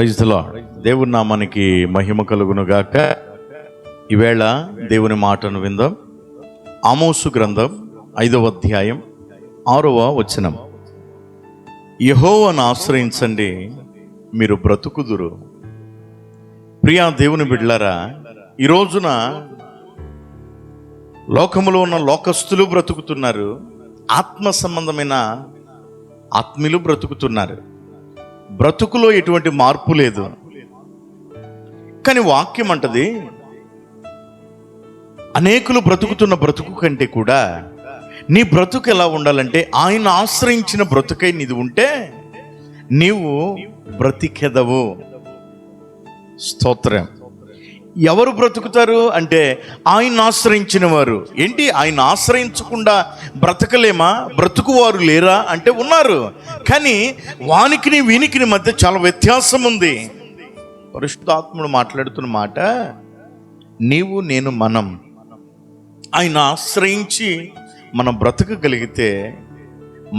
Praise the lord. దేవుని నామానికి మహిమ కలుగును గాక. ఈవేళ దేవుని మాటను విందాం. ఆమోసు గ్రంథం 5వ అధ్యాయం 6వ వచనం. యెహోవాను ఆశ్రయించండి, మీరు బ్రతుకుదురు. ప్రియా దేవుని బిడ్డలారా, ఈ రోజున లోకములో ఉన్న లోకస్తులు బ్రతుకుతున్నారు, ఆత్మ సంబంధమైన ఆత్మీయులు బ్రతుకుతున్నారు. బ్రతుకులో ఎటువంటి మార్పు లేదు. కానీ వాక్యం అంటది, అనేకులు బ్రతుకుతున్న బ్రతుకు కంటే కూడా నీ బ్రతుకు ఎలా ఉండాలంటే ఆయన ఆశ్రయించిన బ్రతుకై నీది ఉంటే నీవు బ్రతికెదవు. స్తోత్రం. ఎవరు బ్రతుకుతారు అంటే ఆయన ఆశ్రయించిన వారు. ఏంటి, ఆయన ఆశ్రయించకుండా బ్రతకలేమా? బ్రతుకువారు లేరా అంటే ఉన్నారు. కానీ వానికి వీనికి మధ్య చాలా వ్యత్యాసం ఉంది. పరిశుద్ధాత్ముడు మాట్లాడుతున్న మాట, నీవు నేను మనం ఆయన ఆశ్రయించి మనం బ్రతకగలిగితే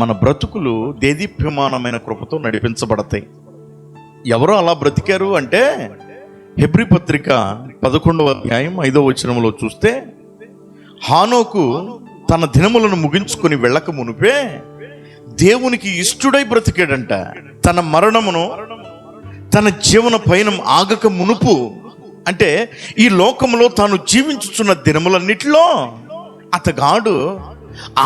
మన బ్రతుకులు దేదీప్యమానమైన కృపతో నడిపించబడతాయి. ఎవరో అలా బ్రతికారు అంటే హెబ్రీ పత్రిక 11వ అధ్యాయం 5వ వచనంలో చూస్తే, హానోకు తన దినములను ముగించుకొని వెళ్ళక మునిపే దేవునికి ఇష్టుడై బ్రతికాడంట. తన మరణమును తన జీవన పయనం ఆగక మునుపు, అంటే ఈ లోకంలో తాను జీవించుచున్న దినములన్నిటిలో అతగాడు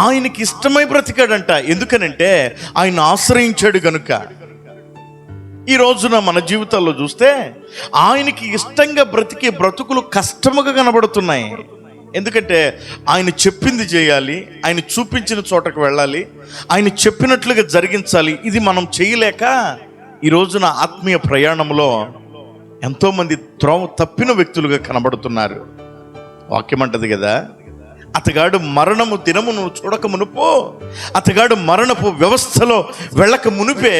ఆయనకి ఇష్టమై బ్రతికాడంట. ఎందుకనంటే ఆయన ఆశ్రయించాడు గనుక. ఈ రోజున మన జీవితాల్లో చూస్తే ఆయనకి ఇష్టంగా బ్రతికే బ్రతుకులు కష్టముగా కనబడుతున్నాయి. ఎందుకంటే ఆయన చెప్పింది చేయాలి, ఆయన చూపించిన చోటకు వెళ్ళాలి, ఆయన చెప్పినట్లుగా జరిగించాలి. ఇది మనం చేయలేక ఈ రోజున ఆత్మీయ ప్రయాణంలో ఎంతోమంది త్రోవ తప్పిన వ్యక్తులుగా కనబడుతున్నారు. వాక్యం అంటది కదా, అతగాడు మరణము దినమును చూడక మునుపు, అతగాడు మరణపు వ్యవస్థలో వెళ్ళక మునిపే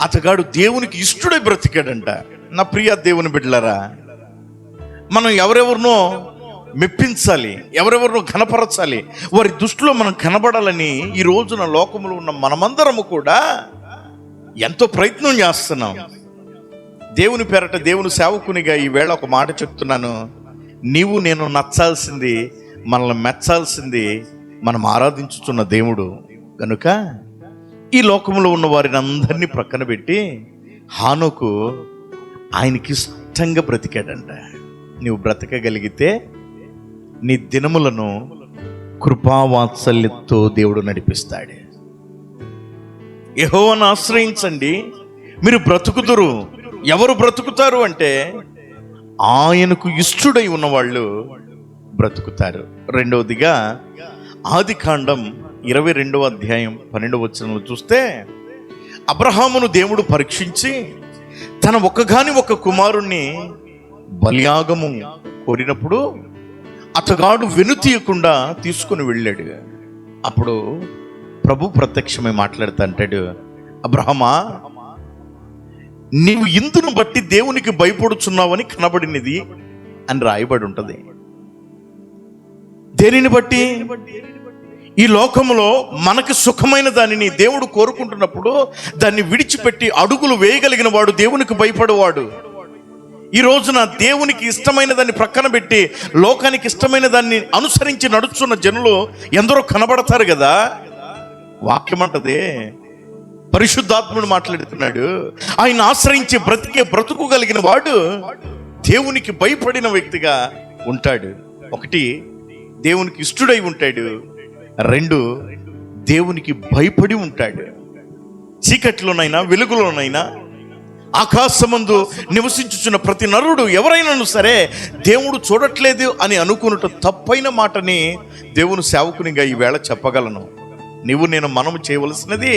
అతగాడు దేవునికి ఇష్టడై బ్రతికాడంట. నా ప్రియ దేవుని బిడ్డలారా, మనం ఎవరెవరినో మెప్పించాలి, ఎవరెవరినో ఘనపరచాలి, వారి దృష్టిలో మనం కనబడాలని ఈ రోజున లోకంలో ఉన్న మనమందరము కూడా ఎంతో ప్రయత్నం చేస్తున్నాం. దేవుని పేరట దేవుని సేవకునిగా ఈ వేళ ఒక మాట చెప్తున్నాను. నీవు నేను నచ్చాల్సింది, మనల్ని మెచ్చాల్సింది మనం ఆరాధించుతున్న దేవుడు కనుక ఈ లోకంలో ఉన్న వారిని అందరినీ ప్రక్కన పెట్టి హానోకు ఆయనకి ఇష్టంగా బ్రతికాడంట. నీవు బ్రతకగలిగితే నీ దినములను కృపావాత్సల్యంతో దేవుడు నడిపిస్తాడు. యెహోవాను ఆశ్రయించండి, మీరు బ్రతుకుదురు. ఎవరు బ్రతుకుతారు అంటే ఆయనకు ఇష్టడై ఉన్నవాళ్ళు బ్రతుకుతారు. రెండవదిగా ఆదికాండం 22వ అధ్యాయం 12వ వచనంలో చూస్తే, అబ్రహామును దేవుడు పరీక్షించి తన ఒక్క కుమారుణ్ణి బలియాగము కోరినప్పుడు అతగాడు వెనుతీయకుండా తీసుకుని వెళ్ళాడు. అప్పుడు ప్రభు ప్రత్యక్షమై మాట్లాడుతూ అంటాడు, అబ్రహమా, నీవు ఇందును బట్టి దేవునికి భయపడుచున్నావని కనబడినది అని రాయబడి ఉంటుంది. దేనిని బట్టి? ఈ లోకంలో మనకు సుఖమైన దానిని దేవుడు కోరుకుంటున్నప్పుడు దాన్ని విడిచిపెట్టి అడుగులు వేయగలిగిన వాడు దేవునికి భయపడేవాడు. ఈ రోజున దేవునికి ఇష్టమైన దాన్ని ప్రక్కన పెట్టి లోకానికి ఇష్టమైన దాన్ని అనుసరించి నడుచున్న జనులు ఎందరో కనబడతారు కదా. వాక్యం అంటదే, పరిశుద్ధాత్ముడు మాట్లాడుతున్నాడు, ఆయన ఆశ్రయించి బ్రతుకుగలిగిన వాడు దేవునికి భయపడిన వ్యక్తిగా ఉంటాడు. ఒకటి, దేవునికి ఇష్టడై ఉంటాడు. రెండు, దేవునికి భయపడి ఉంటాడు. చీకట్లోనైనా వెలుగులోనైనా ఆకాశమందు నివసించుచున్న ప్రతి నరుడు ఎవరైనాను సరే దేవుడు చూడట్లేదు అని అనుకున్నట్టు తప్పైన మాటని దేవుని సేవకునిగా ఈవేళ చెప్పగలను. నీవు నేను మనము చేయవలసినది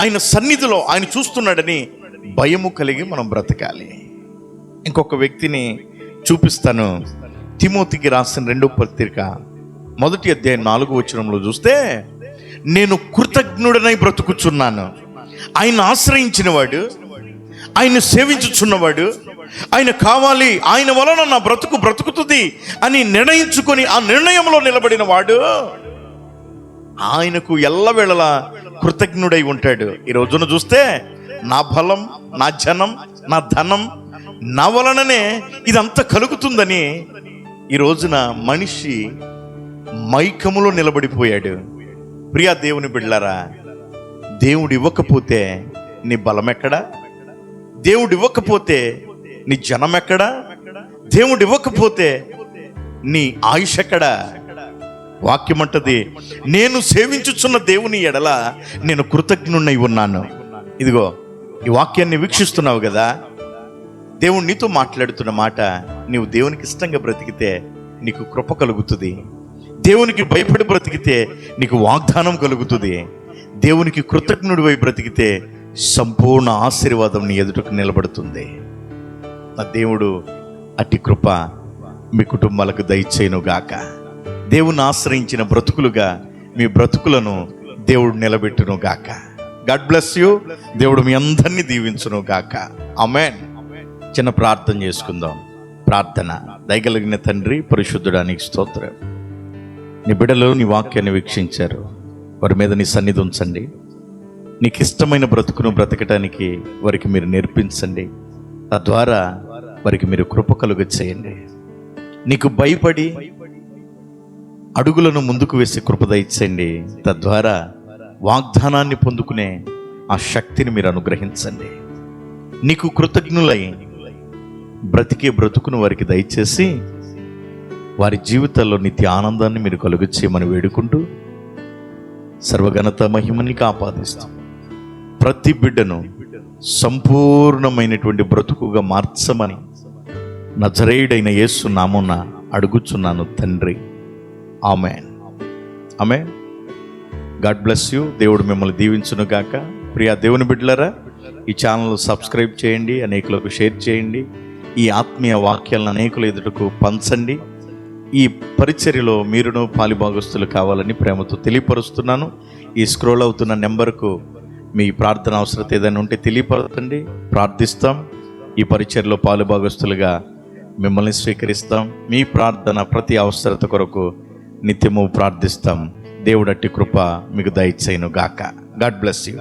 ఆయన సన్నిధిలో ఆయన చూస్తున్నాడని భయము కలిగి మనం బ్రతకాలి. ఇంకొక వ్యక్తిని చూపిస్తాను. తిమోతికి రాసిన 2వ పత్రిక 1వ అధ్యాయం 4వ వచనంలో చూస్తే, నేను కృతజ్ఞుడనై బ్రతుకుచున్నాను. ఆయన ఆశ్రయించిన వాడు, ఆయన సేవించుచున్నవాడు, ఆయన కావాలి, ఆయన వలన నా బ్రతుకుతుంది అని నిర్ణయించుకొని ఆ నిర్ణయంలో నిలబడిన వాడు ఆయనకు ఎల్లవేళలా కృతజ్ఞుడై ఉంటాడు. ఈ రోజున చూస్తే నా బలం, నా జనం, నా ధనం, నా వలననే ఇదంతా కలుగుతుందని ఈ రోజున మనిషి మైకములో నిలబడిపోయాడు. ప్రియా దేవుని బిడ్డలారా, దేవుడు ఇవ్వకపోతే నీ బలం ఎక్కడా? దేవుడు ఇవ్వకపోతే నీ జనం ఎక్కడా? దేవుడు ఇవ్వకపోతే నీ ఆయుష్ ఎక్కడా? వాక్యం అంటది, నేను సేవించుచున్న దేవుని ఎడల నేను కృతజ్ఞున్నై ఉన్నాను. ఇదిగో ఈ వాక్యాన్ని వీక్షిస్తున్నావు కదా, దేవుడు నీతో మాట్లాడుతున్న మాట, నీవు దేవునికి ఇష్టంగా బ్రతికితే నీకు కృప కలుగుతుంది. దేవునికి భయపడి బ్రతికితే నీకు వాగ్దానం కలుగుతుంది. దేవునికి కృతజ్ఞుడివై బ్రతికితే సంపూర్ణ ఆశీర్వాదం నీ ఎదుటకు నిలబడుతుంది. నా దేవుడు అట్టి కృప మీ కుటుంబాలకు దయచేయును గాక. దేవుని ఆశ్రయించిన బ్రతుకులుగా మీ బ్రతుకులను దేవుడు నిలబెట్టును గాక. God bless you. దేవుడు మీ అందరినీ దీవించును గాక. ఆమేన్. చిన్న ప్రార్థన చేసుకుందాం. ప్రార్థన. దయగలిగిన తండ్రి, పరిశుద్ధుడా, నీకు స్తోత్రం. నీ బిడ్డలు నీ వాక్యాన్ని వీక్షించారు, వారి మీద నీ సన్నిధి ఉంచండి. నీకు ఇష్టమైన బ్రతుకును బ్రతకటానికి వారికి మీరు నేర్పించండి. తద్వారా వారికి మీరు కృప కలుగ చేయండి. నీకు భయపడి అడుగులను ముందుకు వేసి కృప దయచేయండి. తద్వారా వాగ్దానాన్ని పొందుకునే ఆ శక్తిని మీరు అనుగ్రహించండి. నీకు కృతజ్ఞులై బ్రతికే బ్రతుకును వారికి దయచేసి వారి జీవితాల్లో నిత్య ఆనందాన్ని మీరు కలుగ చేయమని వేడుకుంటూ సర్వఘనత మహిమని ఆపాదిస్తాం. ప్రతి బిడ్డను సంపూర్ణమైనటువంటి బ్రతుకుగా మార్చమని నజరేయుడైన యేసు నామమున అడుగుచున్నాను తండ్రి. Amen. Amen. God bless you. దేవుడు మిమ్మల్ని దీవించును గాక. ప్రియా దేవుని బిడ్డలారా, ఈ ఛానల్ సబ్స్క్రైబ్ చేయండి, అనేకులకు షేర్ చేయండి. ఈ ఆత్మీయ వాక్యాలను అనేకుల ఎదుటకు పంచండి. ఈ పరిచర్యలో మీరును పాలిభాగస్తులు కావాలని ప్రేమతో తెలియపరుస్తున్నాను. ఈ స్క్రోల్ అవుతున్న నెంబర్కు మీ ప్రార్థన అవసరత ఏదైనా ఉంటే తెలియపరచండి, ప్రార్థిస్తాం. ఈ పరిచర్యలో పాలుభాగస్తులుగా మిమ్మల్ని స్వీకరిస్తాం. మీ ప్రార్థన ప్రతి అవసరత కొరకు నిత్యము ప్రార్థిస్తాం. దేవుడట్టి కృప మీకు దయచేయును గాక. God bless you.